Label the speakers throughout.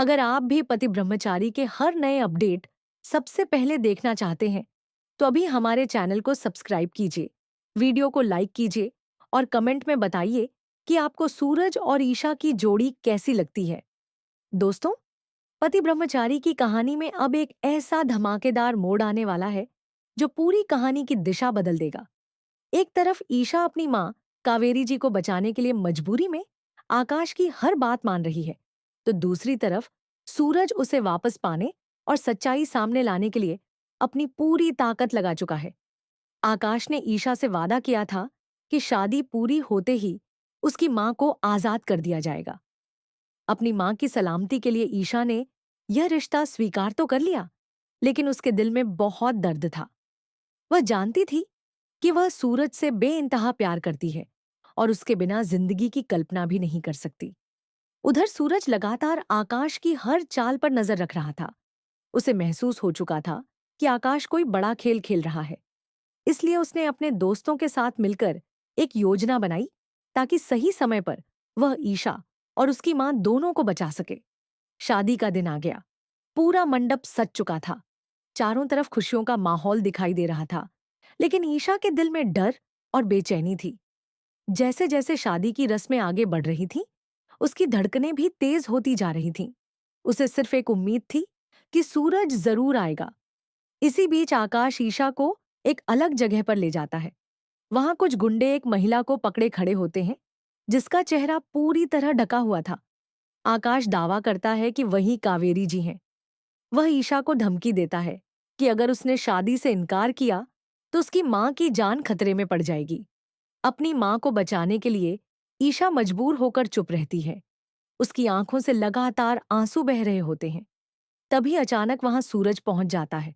Speaker 1: अगर आप भी पति ब्रह्मचारी के हर नए अपडेट सबसे पहले देखना चाहते हैं, तो अभी हमारे चैनल को सब्सक्राइब कीजिए, वीडियो को लाइक कीजिए और कमेंट में बताइए कि आपको सूरज और ईशा की जोड़ी कैसी लगती है। दोस्तों, पति ब्रह्मचारी की कहानी में अब एक ऐसा धमाकेदार मोड़ आने वाला है जो पूरी कहानी की दिशा बदल देगा। एक तरफ ईशा अपनी माँ कावेरी जी को बचाने के लिए मजबूरी में आकाश की हर बात मान रही है, तो दूसरी तरफ सूरज उसे वापस पाने और सच्चाई सामने लाने के लिए अपनी पूरी ताकत लगा चुका है। आकाश ने ईशा से वादा किया था कि शादी पूरी होते ही उसकी माँ को आजाद कर दिया जाएगा। अपनी माँ की सलामती के लिए ईशा ने यह रिश्ता स्वीकार तो कर लिया, लेकिन उसके दिल में बहुत दर्द था। वह जानती थी कि वह सूरज से बेइंतहा प्यार करती है और उसके बिना जिंदगी की कल्पना भी नहीं कर सकती। उधर सूरज लगातार आकाश की हर चाल पर नजर रख रहा था। उसे महसूस हो चुका था कि आकाश कोई बड़ा खेल खेल रहा है। इसलिए उसने अपने दोस्तों के साथ मिलकर एक योजना बनाई ताकि सही समय पर वह ईशा और उसकी मां दोनों को बचा सके। शादी का दिन आ गया। पूरा मंडप सज चुका था। चारों तरफ खुशियों का माहौल दिखाई दे रहा था, लेकिन ईशा के दिल में डर और बेचैनी थी। जैसे जैसे शादी की रस्में आगे बढ़ रही थीं, उसकी धड़कनें भी तेज होती जा रही थीं। उसे सिर्फ एक उम्मीद थी कि सूरज जरूर आएगा। इसी बीच आकाश ईशा को एक अलग जगह पर ले जाता है। वहां कुछ गुंडे एक महिला को पकड़े खड़े होते हैं, जिसका चेहरा पूरी तरह ढका हुआ था। आकाश दावा करता है कि वही कावेरी जी हैं। वह ईशा को धमकी देता है कि अगर उसने शादी से इनकार किया तो उसकी मां की जान खतरे में पड़ जाएगी। अपनी मां को बचाने के लिए ईशा मजबूर होकर चुप रहती है। उसकी आंखों से लगातार आंसू बह रहे होते हैं। तभी अचानक वहां सूरज पहुंच जाता है।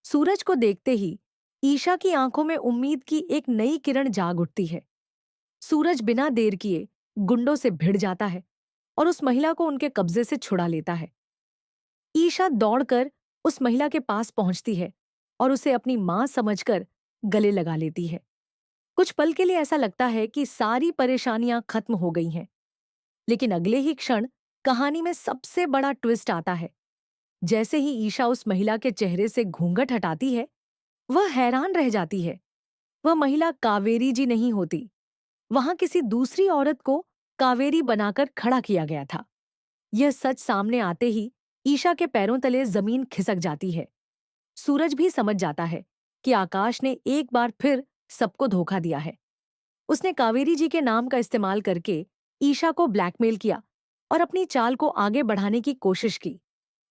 Speaker 1: सूरज को देखते ही ईशा की आंखों में उम्मीद की एक नई किरण जाग उठती है। सूरज बिना देर किए गुंडों से भिड़ जाता है और उस महिला को उनके कब्जे से छुड़ा लेता है। ईशा दौड़कर उस महिला के पास पहुंचती है और उसे अपनी मां समझकर गले लगा लेती है। कुछ पल के लिए ऐसा लगता है कि सारी परेशानियां खत्म हो गई हैं, लेकिन अगले ही क्षण कहानी में सबसे बड़ा ट्विस्ट आता है। जैसे ही ईशा उस महिला के चेहरे से घूंघट हटाती है, वह हैरान रह जाती है। वह महिला कावेरी जी नहीं होती। वहां किसी दूसरी औरत को कावेरी बनाकर खड़ा किया गया था। यह सच सामने आते ही ईशा के पैरों तले जमीन खिसक जाती है। सूरज भी समझ जाता है कि आकाश ने एक बार फिर सबको धोखा दिया है। उसने कावेरी जी के नाम का इस्तेमाल करके ईशा को ब्लैकमेल किया और अपनी चाल को आगे बढ़ाने की कोशिश की।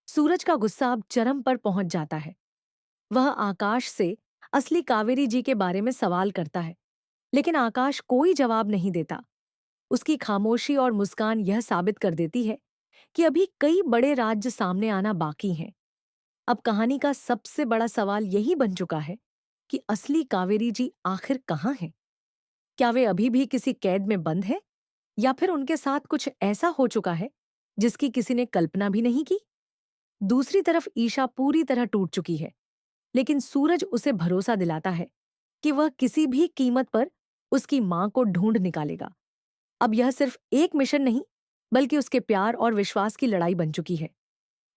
Speaker 1: सूरज का गुस्सा अब चरम पर पहुंच जाता है। वह आकाश से असली कावेरी जी के बारे में सवाल करता है, लेकिन आकाश कोई जवाब नहीं देता। उसकी खामोशी और मुस्कान यह साबित कर देती है कि अभी कई बड़े राज्य सामने आना बाकी हैं। अब कहानी का सबसे बड़ा सवाल यही बन चुका है कि असली कावेरी जी आखिर कहाँ हैं? क्या वे अभी भी किसी कैद में बंद हैं, या फिर उनके साथ कुछ ऐसा हो चुका है जिसकी किसी ने कल्पना भी नहीं की? दूसरी तरफ ईशा पूरी तरह टूट चुकी है, लेकिन सूरज उसे भरोसा दिलाता है कि वह किसी भी कीमत पर उसकी मां को ढूंढ निकालेगा। अब यह सिर्फ एक मिशन नहीं, बल्कि उसके प्यार और विश्वास की लड़ाई बन चुकी है।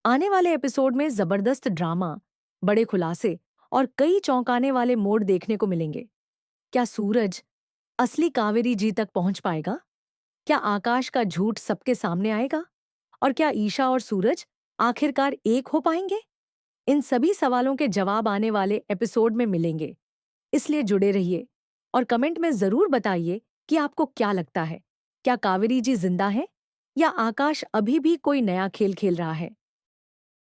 Speaker 1: आने वाले एपिसोड में जबरदस्त ड्रामा, बड़े खुलासे और कई चौंकाने वाले मोड़ देखने को मिलेंगे। क्या सूरज असली कावेरी जी तक पहुंच पाएगा? क्या आकाश का झूठ सबके सामने आएगा? और क्या ईशा और सूरज आखिरकार एक हो पाएंगे? इन सभी सवालों के जवाब आने वाले एपिसोड में मिलेंगे। इसलिए जुड़े रहिए और कमेंट में जरूर बताइए कि आपको क्या लगता है। क्या कावेरी जी जिंदा है या आकाश अभी भी कोई नया खेल खेल रहा है?